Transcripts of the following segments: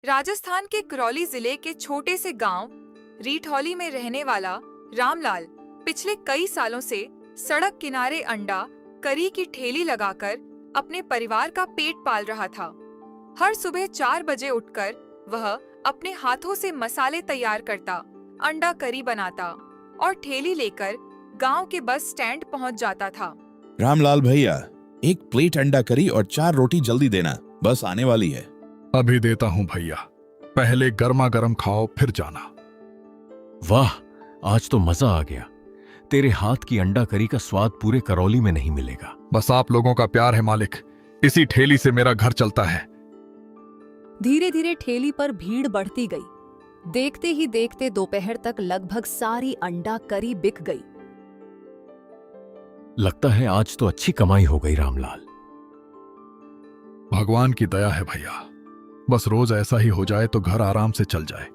राजस्थान के करौली जिले के छोटे से गांव रीठौली में रहने वाला रामलाल पिछले कई सालों से सड़क किनारे अंडा करी की ठेली लगाकर अपने परिवार का पेट पाल रहा था। हर सुबह 4 बजे उठकर वह अपने हाथों से मसाले तैयार करता, अंडा करी बनाता और ठेली लेकर गांव के बस स्टैंड पहुंच जाता था। रामलाल भैया, एक प्लेट अंडा करी और 4 रोटी जल्दी देना, बस आने वाली है। अभी देता हूँ भैया, पहले गर्मा गर्म खाओ फिर जाना। वाह, आज तो मजा आ गया। तेरे हाथ की अंडा करी का स्वाद पूरे करौली में नहीं मिलेगा। बस आप लोगों का प्यार है मालिक, इसी ठेली से मेरा घर चलता है। धीरे धीरे ठेली पर भीड़ बढ़ती गई। देखते ही देखते दोपहर तक लगभग सारी अंडा करी बिक गई। लगता है आज तो अच्छी कमाई हो गई रामलाल। भगवान की दया है भैया, बस रोज ऐसा ही हो जाए तो घर आराम से चल जाए।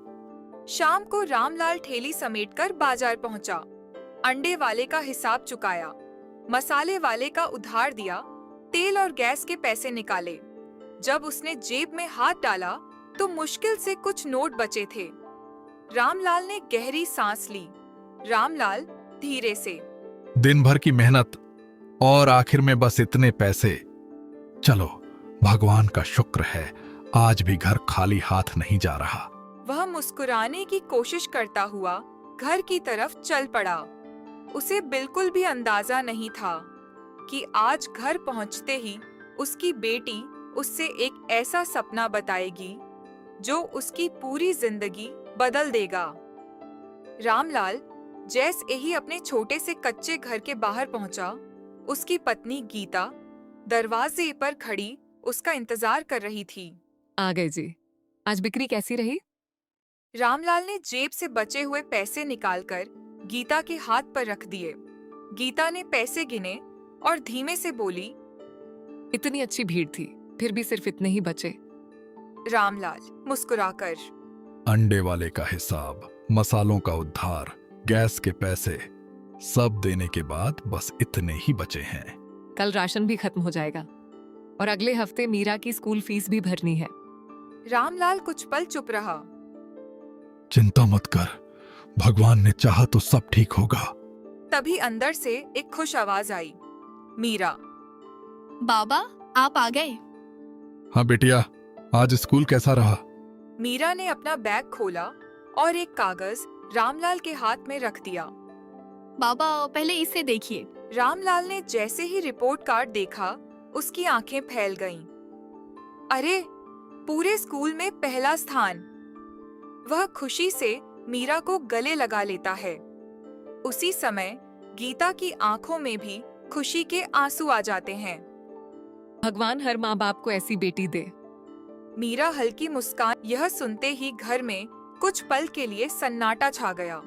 शाम को रामलाल ठेली समेटकर बाजार पहुंचा, अंडे वाले का हिसाब चुकाया, मसाले वाले का उधार दिया, तेल और गैस के पैसे निकाले। जब उसने जेब में हाथ डाला तो मुश्किल से कुछ नोट बचे थे। रामलाल ने गहरी सांस ली। रामलाल धीरे से, दिन भर की मेहनत और आखिर में बस इतने पैसे। चलो, भगवान का शुक्र है आज भी घर खाली हाथ नहीं जा रहा। वह मुस्कुराने की कोशिश करता हुआ घर की तरफ चल पड़ा। उसे बिल्कुल भी अंदाजा नहीं था कि आज घर पहुंचते ही उसकी बेटी उससे एक ऐसा सपना बताएगी जो उसकी पूरी जिंदगी बदल देगा। रामलाल जैसे ही अपने छोटे से कच्चे घर के बाहर पहुंचा, उसकी पत्नी गीता दरवाजे पर खड़ी उसका इंतजार कर रही थी। आ गए जी। आज बिक्री कैसी रही? रामलाल ने जेब से बचे हुए पैसे निकालकर गीता के हाथ पर रख दिए। गीता ने पैसे गिने और धीमे से बोली, इतनी अच्छी भीड़ थी, फिर भी सिर्फ इतने ही बचे। रामलाल मुस्कुराकर, अंडे वाले का हिसाब, मसालों का उद्धार, गैस के पैसे सब देने के बाद बस इतने ही बचे हैं। कल राशन भी खत्म हो जाएगा और अगले हफ्ते मीरा की स्कूल फीस भी भरनी है। रामलाल कुछ पल चुप रहा। चिंता मत कर, भगवान ने चाहा तो सब ठीक होगा। तभी अंदर से एक खुश आवाज आई, मीरा। बाबा, आप आ गए। हाँ बेटिया, आज स्कूल कैसा रहा? मीरा ने अपना बैग खोला और एक कागज रामलाल के हाथ में रख दिया। बाबा, पहले इसे देखिए। रामलाल ने जैसे ही रिपोर्ट कार्ड देखा, उसकी आंखें फैल गईं। अरे, पूरे स्कूल में पहला स्थान! वह खुशी से मीरा को गले लगा लेता है। उसी समय गीता की आंखों में भी खुशी के आंसू आ जाते हैं। भगवान हर माँ बाप को ऐसी बेटी दे। मीरा हल्की मुस्कान। यह सुनते ही घर में कुछ पल के लिए सन्नाटा छा गया।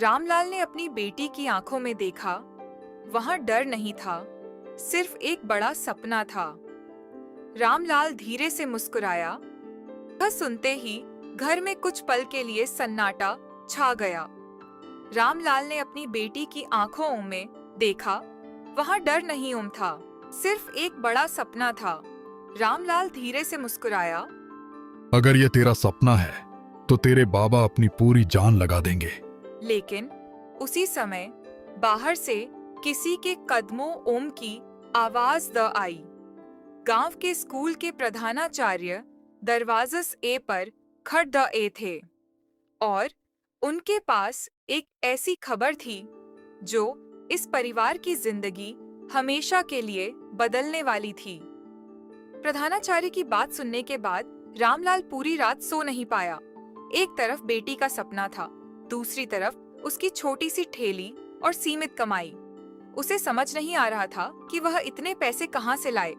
रामलाल ने अपनी बेटी की आंखों में देखा। वहां डर नहीं था, सिर्फ एक बड़ा सपना था। रामलाल धीरे से मुस्कुराया। यह सुनते ही घर में कुछ पल के लिए सन्नाटा छा गया। रामलाल ने अपनी बेटी की आंखों में देखा। वहां डर नहीं था, सिर्फ एक बड़ा सपना था। रामलाल धीरे से मुस्कुराया। अगर ये तेरा सपना है तो तेरे बाबा अपनी पूरी जान लगा देंगे। लेकिन उसी समय बाहर से किसी के कदमों ओम की आवाज द आई। गांव के स्कूल के प्रधानाचार्य दरवाज़स ए पर खड़े थे और उनके पास एक ऐसी खबर थी जो इस परिवार की जिंदगी हमेशा के लिए बदलने वाली थी। प्रधानाचार्य की बात सुनने के बाद रामलाल पूरी रात सो नहीं पाया। एक तरफ बेटी का सपना था, दूसरी तरफ उसकी छोटी सी ठेली और सीमित कमाई। उसे समझ नहीं आ रहा था कि वह इतने पैसे कहां से लाए।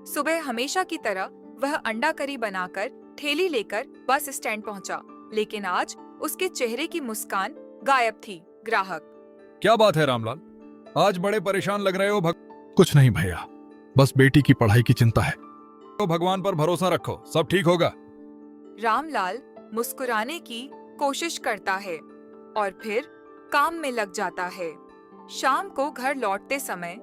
सुबह हमेशा की तरह वह अंडा करी बनाकर ठेली लेकर बस स्टैंड पहुंचा, लेकिन आज उसके चेहरे की मुस्कान गायब थी। ग्राहक, क्या बात है रामलाल, आज बड़े परेशान लग रहे हो? कुछ नहीं भैया, बस बेटी की पढ़ाई की चिंता है। तो भगवान पर भरोसा रखो, सब ठीक होगा। रामलाल मुस्कुराने की कोशिश करता है और फिर काम में लग जाता है। शाम को घर लौटते समय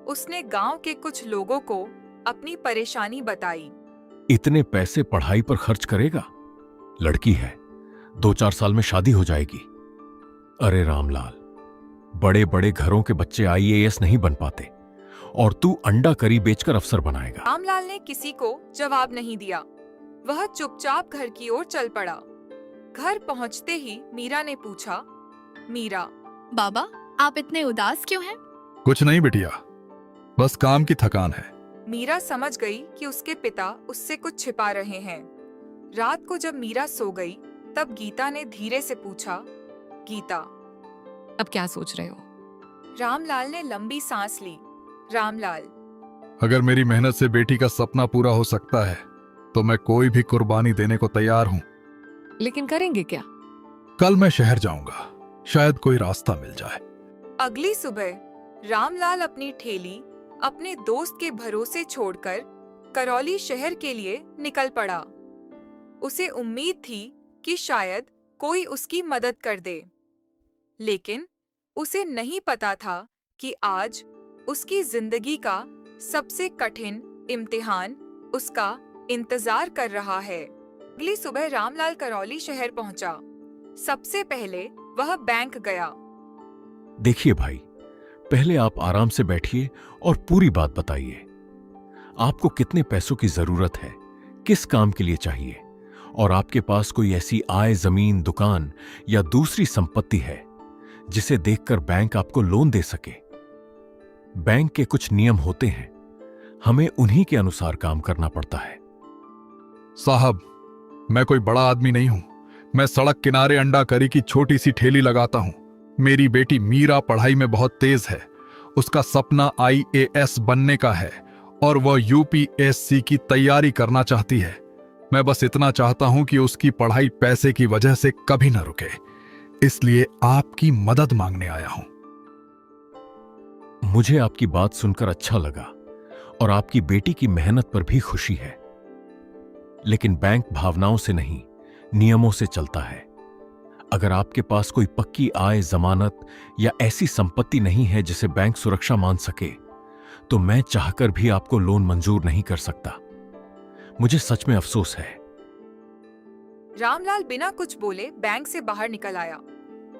उसने गांव के कुछ लोगों को अपनी परेशानी बताई। इतने पैसे पढ़ाई पर खर्च करेगा? लड़की है, 2-4 साल में शादी हो जाएगी। अरे रामलाल, बड़े बड़े घरों के बच्चे आईएएस नहीं बन पाते और तू अंडा करी बेचकर अफसर बनाएगा। रामलाल ने किसी को जवाब नहीं दिया। वह चुपचाप घर की ओर चल पड़ा। घर पहुंचते ही मीरा ने पूछा, मीरा, बाबा आप इतने उदास क्यों हैं? कुछ नहीं बिटिया, बस काम की थकान है। मीरा समझ गई कि उसके पिता उससे कुछ छिपा रहे हैं। रात को जब मीरा सो गई, तब गीता ने धीरे से पूछा, गीता, अब क्या सोच रहे हो? रामलाल ने लंबी सांस ली। रामलाल, अगर मेरी मेहनत से बेटी का सपना पूरा हो सकता है तो मैं कोई भी कुर्बानी देने को तैयार हूं। लेकिन करेंगे क्या? कल मैं शहर जाऊंगा, शायद कोई रास्ता मिल जाए। अगली सुबह रामलाल अपनी ठेली अपने दोस्त के भरोसे छोड़कर करौली शहर के लिए निकल पड़ा। उसे उम्मीद थी कि शायद कोई उसकी मदद कर दे, लेकिन उसे नहीं पता था कि आज उसकी जिंदगी का सबसे कठिन इम्तिहान उसका इंतजार कर रहा है। अगली सुबह रामलाल करौली शहर पहुंचा। सबसे पहले वह बैंक गया। देखिए भाई, पहले आप आराम से बैठिए और पूरी बात बताइए। आपको कितने पैसों की जरूरत है, किस काम के लिए चाहिए, और आपके पास कोई ऐसी आय, जमीन, दुकान या दूसरी संपत्ति है जिसे देखकर बैंक आपको लोन दे सके। बैंक के कुछ नियम होते हैं, हमें उन्हीं के अनुसार काम करना पड़ता है। साहब, मैं कोई बड़ा आदमी नहीं हूं। मैं सड़क किनारे अंडा करी की छोटी सी ठेली लगाता हूं। मेरी बेटी मीरा पढ़ाई में बहुत तेज है। उसका सपना आईएएस बनने का है और वह यूपीएससी की तैयारी करना चाहती है। मैं बस इतना चाहता हूं कि उसकी पढ़ाई पैसे की वजह से कभी न रुके, इसलिए आपकी मदद मांगने आया हूं। मुझे आपकी बात सुनकर अच्छा लगा और आपकी बेटी की मेहनत पर भी खुशी है, लेकिन बैंक भावनाओं से नहीं, नियमों से चलता है। अगर आपके पास कोई पक्की आय, जमानत या ऐसी संपत्ति नहीं है जिसे बैंक सुरक्षा मान सके, तो मैं चाहकर भी आपको लोन मंजूर नहीं कर सकता। मुझे सच में अफसोस है। रामलाल बिना कुछ बोले बैंक से बाहर निकल आया।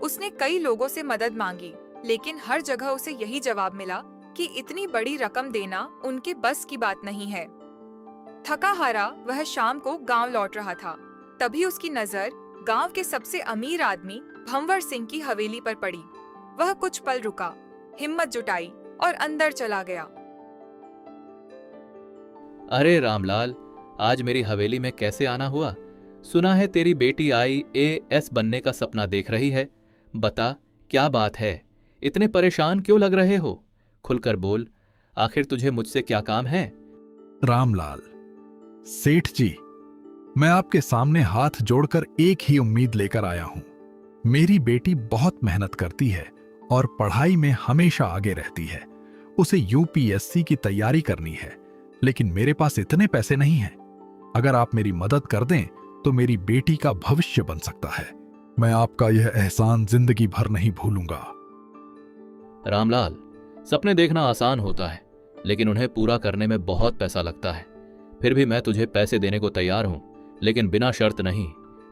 उसने कई लोगों से मदद मांगी, लेकिन हर जगह उसे यही जवाब मिला कि इतनी बड़ी रकम देना उनके बस की बात नहीं है। थका हारा वह शाम को गांव लौट रहा था। तभी उसकी नजर गांव के सबसे अमीर आदमी भंवर सिंह की हवेली पर पड़ी। वह कुछ पल रुका, हिम्मत जुटाई और अंदर चला गया। अरे रामलाल, आज मेरी हवेली में कैसे आना हुआ? सुना है तेरी बेटी आईएएस बनने का सपना देख रही है। बता, क्या बात है? इतने परेशान क्यों लग रहे हो? खुलकर बोल, आखिर तुझे मुझसे क्या काम है? रामलाल, सेठ जी, मैं आपके सामने हाथ जोड़कर एक ही उम्मीद लेकर आया हूं। मेरी बेटी बहुत मेहनत करती है और पढ़ाई में हमेशा आगे रहती है। उसे यूपीएससी की तैयारी करनी है, लेकिन मेरे पास इतने पैसे नहीं हैं। अगर आप मेरी मदद कर दें तो मेरी बेटी का भविष्य बन सकता है। मैं आपका यह एहसान जिंदगी भर नहीं भूलूंगा। रामलाल, सपने देखना आसान होता है, लेकिन उन्हें पूरा करने में बहुत पैसा लगता है। फिर भी मैं तुझे पैसे देने को तैयार हूं, लेकिन बिना शर्त नहीं।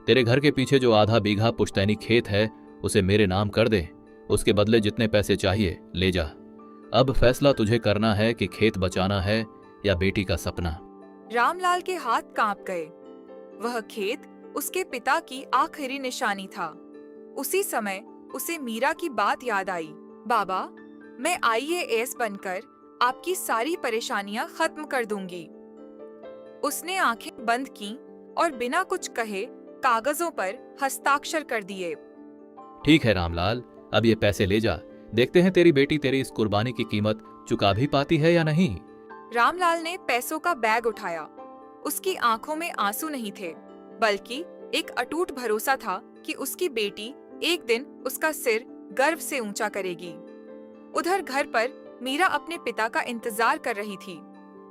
तेरे घर के पीछे जो आधा बीघा पुश्तैनी खेत है, उसे मेरे नाम कर दे। उसके बदले जितने पैसे चाहिए ले जा। अब फैसला तुझे करना है कि खेत बचाना है या बेटी का सपना। रामलाल के हाथ कांप गए। वह खेत उसके पिता की आखिरी निशानी था। उसी समय उसे मीरा की बात याद आई। बाबा, मैं आईएएस बनकर आपकी सारी परेशानियां खत्म कर दूंगी। उसने आंखें बंद की और बिना कुछ कहे कागजों पर हस्ताक्षर कर दिए। ठीक है रामलाल, अब ये पैसे ले जा। देखते हैं तेरी बेटी तेरी इस कुर्बानी की कीमत चुका भी पाती है या नहीं। रामलाल ने पैसों का बैग उठाया। उसकी आंखों में आंसू नहीं थे, बल्कि एक अटूट भरोसा था कि उसकी बेटी एक दिन उसका सिर गर्व से ऊंचा करेगी। उधर घर पर मीरा अपने पिता का इंतजार कर रही थी।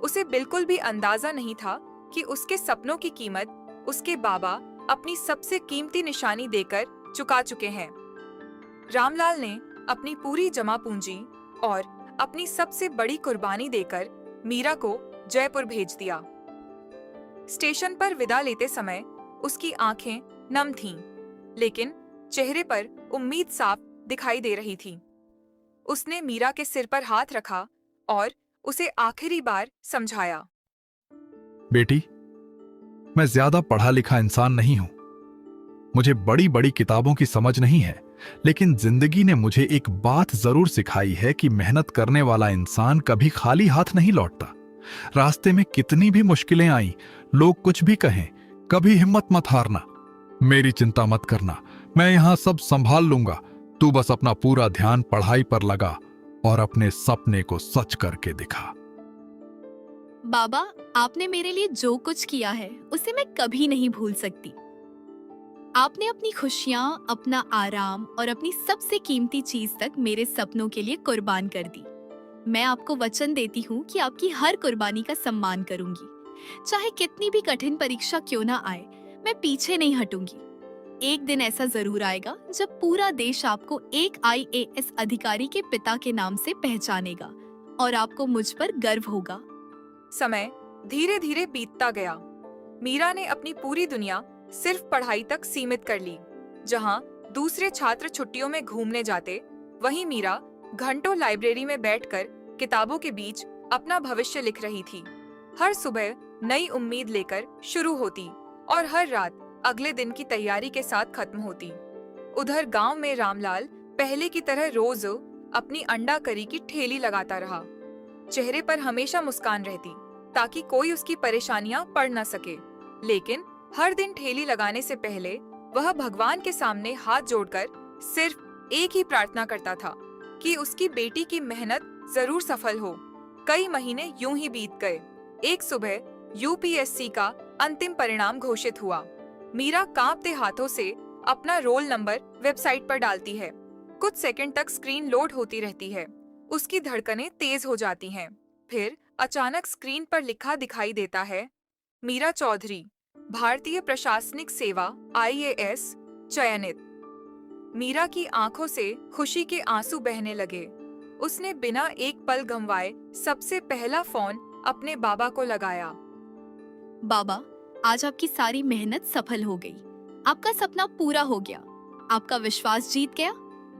उसे बिल्कुल भी अंदाजा नहीं था कि उसके सपनों की कीमत उसके बाबा अपनी सबसे कीमती निशानी देकर चुका चुके हैं। रामलाल ने अपनी पूरी जमा पूंजी और अपनी सबसे बड़ी कुर्बानी देकर मीरा को जयपुर भेज दिया। स्टेशन पर विदा लेते समय उसकी आंखें नम थीं, लेकिन चेहरे पर उम्मीद साफ दिखाई दे रही थी। उसने मीरा के सिर पर हाथ रखा और उसे आखिरी बार समझाया। बेटी, मैं ज्यादा पढ़ा लिखा इंसान नहीं हूं। मुझे बड़ी बड़ी किताबों की समझ नहीं है, लेकिन जिंदगी ने मुझे एक बात जरूर सिखाई है कि मेहनत करने वाला इंसान कभी खाली हाथ नहीं लौटता। रास्ते में कितनी भी मुश्किलें आई, लोग कुछ भी कहें, कभी हिम्मत मत हारना। मेरी चिंता मत करना, मैं यहां सब संभाल लूंगा। तू बस अपना पूरा ध्यान पढ़ाई पर लगा और अपने सपने को सच करके दिखा। बाबा, आपने मेरे लिए जो कुछ किया है उसे मैं कभी नहीं भूल सकती। आपने अपनी खुशियां, अपना आराम और अपनी सबसे कीमती चीज तक मेरे सपनों के लिए कुर्बान कर दी। मैं आपको वचन देती हूँ कि आपकी हर कुर्बानी का सम्मान करूंगी। चाहे कितनी भी कठिन परीक्षा क्यों ना आए, मैं पीछे नहीं हटूंगी। एक दिन ऐसा जरूर आएगा जब पूरा देश आपको एक IAS अधिकारी के पिता के नाम से पहचानेगा और आपको मुझ पर गर्व होगा। समय धीरे धीरे बीतता गया। मीरा ने अपनी पूरी दुनिया सिर्फ पढ़ाई तक सीमित कर ली। जहां दूसरे छात्र छुट्टियों में घूमने जाते, वहीं मीरा घंटों लाइब्रेरी में बैठकर किताबों के बीच अपना भविष्य लिख रही थी। हर सुबह नई उम्मीद लेकर शुरू होती और हर रात अगले दिन की तैयारी के साथ खत्म होती। उधर गांव में रामलाल पहले की तरह रोज अपनी अंडा करी की ठेली लगाता रहा। चेहरे पर हमेशा मुस्कान रहती ताकि कोई उसकी परेशानियां पढ़ न सके। लेकिन हर दिन ठेली लगाने से पहले वह भगवान के सामने हाथ जोड़कर सिर्फ एक ही प्रार्थना करता था कि उसकी बेटी की मेहनत जरूर सफल हो। कई महीने यूं ही बीत गए। एक सुबह UPSC का अंतिम परिणाम घोषित हुआ। मीरा कांपते हाथों से अपना रोल नंबर वेबसाइट पर डालती है। कुछ सेकंड तक स्क्रीन लोड होती रहती है। उसकी धड़कनें तेज हो जाती हैं। फिर अचानक स्क्रीन पर लिखा दिखाई देता है, मीरा चौधरी, भारतीय प्रशासनिक सेवा IAS चयनित। मीरा की आंखों से खुशी के आंसू बहने लगे। उसने बिना एक पल गंवाए सबसे पहला फोन अपने बाबा को लगाया। बाबा, आज आपकी सारी मेहनत सफल हो गई। आपका सपना पूरा हो गया। आपका विश्वास जीत गया।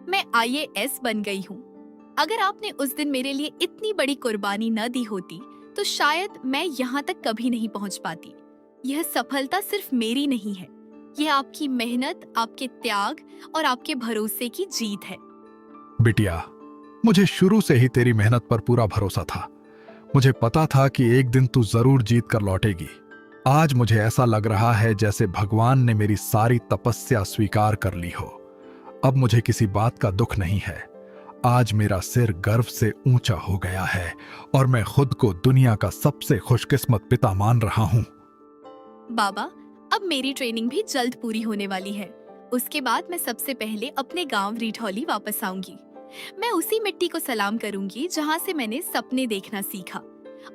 मैं IAS बन गई हूँ। अगर आपने उस दिन मेरे लिए इतनी बड़ी कुर्बानी न दी होती तो शायद मैं यहाँ तक कभी नहीं पहुँच पाती। यह सफलता सिर्फ मेरी नहीं है, यह आपकी मेहनत, आपके त्याग और आपके भरोसे की जीत है। बिटिया, मुझे शुरू से ही तेरी मेहनत पर पूरा भरोसा था। मुझे पता था कि एक दिन तू जरूर जीत कर लौटेगी। आज मुझे ऐसा लग रहा है जैसे भगवान ने मेरी सारी तपस्या स्वीकार कर ली हो। अब मुझे किसी बात का दुख नहीं है। आज मेरा सिर गर्व से ऊंचा हो गया है और मैं खुद को दुनिया का सबसे खुशकिस्मत पिता मान रहा हूँ। बाबा, अब मेरी ट्रेनिंग भी जल्द पूरी होने वाली है। उसके बाद मैं सबसे पहले अपने गांव रीठौली वापस आऊंगी। मैं उसी मिट्टी को सलाम करूंगी जहां से मैंने सपने देखना सीखा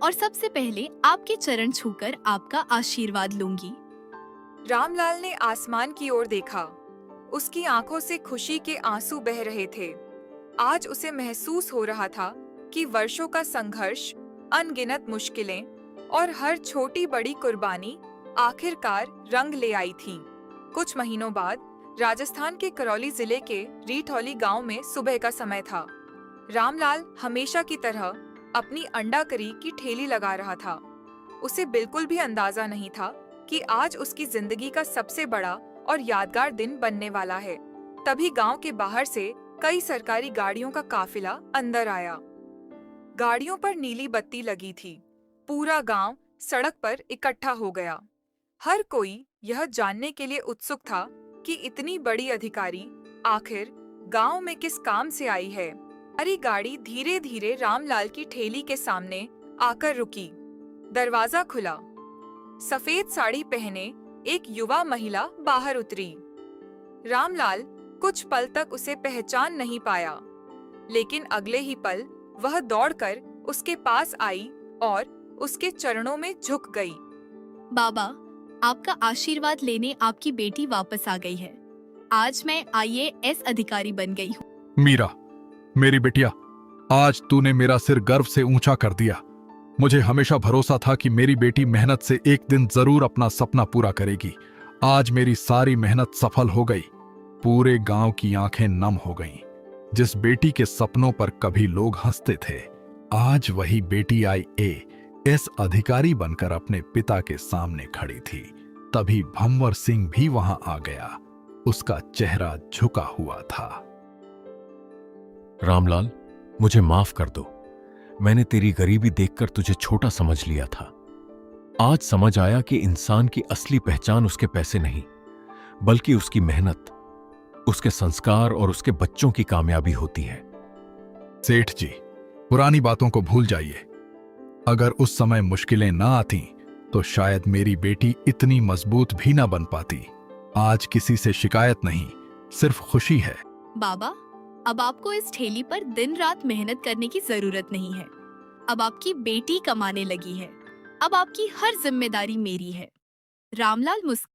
और सबसे पहले आपके चरण छूकर आपका आशीर्वाद लूंगी। रामलाल ने आसमान की ओर देखा। उसकी आंखों से खुशी के आंसू बह रहे थे। आज उसे महसूस हो रहा था कि वर्षों का संघर्ष, अनगिनत मुश्किलें और हर छोटी बड़ी कुर्बानी आखिरकार रंग ले आई थी। कुछ महीनों बाद राजस्थान के करौली जिले के रीठौली गांव में सुबह का समय था। रामलाल हमेशा की तरह अपनी अंडा करी की ठेली लगा रहा था। उसे बिल्कुल भी अंदाजा नहीं था कि आज उसकी जिंदगी का सबसे बड़ा और यादगार दिन बनने वाला है। तभी गांव के बाहर से कई सरकारी गाड़ियों का काफिला अंदर आया। गाड़ियों पर नीली बत्ती लगी थी। पूरा गांव सड़क पर इकट्ठा हो गया। हर कोई यह जानने के लिए उत्सुक था कि इतनी बड़ी अधिकारी आखिर गांव में किस काम से आई है। हरी गाड़ी धीरे धीरे रामलाल की ठेली के सामने आकर रुकी। दरवाजा खुला। सफेद साड़ी पहने एक युवा महिला बाहर उतरी। रामलाल कुछ पल तक उसे पहचान नहीं पाया, लेकिन अगले ही पल वह दौड़कर उसके पास आई और उसके चरणों में झुक गई। बाबा, आपका आशीर्वाद लेने आपकी बेटी वापस आ गई है। आज मैं IAS अधिकारी बन गई हूँ। मीरा, मेरी बिटिया, आज तूने मेरा सिर गर्व से ऊंचा कर दिया। मुझे हमेशा भरोसा था कि मेरी बेटी मेहनत से एक दिन जरूर अपना सपना पूरा करेगी। आज मेरी सारी मेहनत सफल हो गई। पूरे गांव की आंखें नम हो गईं। जिस बेटी के सपनों पर कभी लोग हंसते थे, आज वही बेटी IAS अधिकारी बनकर अपने पिता के सामने खड़ी थी। तभी भंवर सिंह भी वहां आ गया। उसका चेहरा झुका हुआ था। रामलाल, मुझे माफ कर दो। मैंने तेरी गरीबी देखकर तुझे छोटा समझ लिया था। आज समझ आया कि इंसान की असली पहचान उसके पैसे नहीं, बल्कि उसकी मेहनत, उसके संस्कार और उसके बच्चों की कामयाबी होती है। सेठ जी, पुरानी बातों को भूल जाइए। अगर उस समय मुश्किलें ना आती तो शायद मेरी बेटी इतनी मजबूत भी ना बन पाती। आज किसी से शिकायत नहीं, सिर्फ खुशी है। बाबा, अब आपको इस ठेली पर दिन रात मेहनत करने की जरूरत नहीं है। अब आपकी बेटी कमाने लगी है। अब आपकी हर जिम्मेदारी मेरी है। रामलाल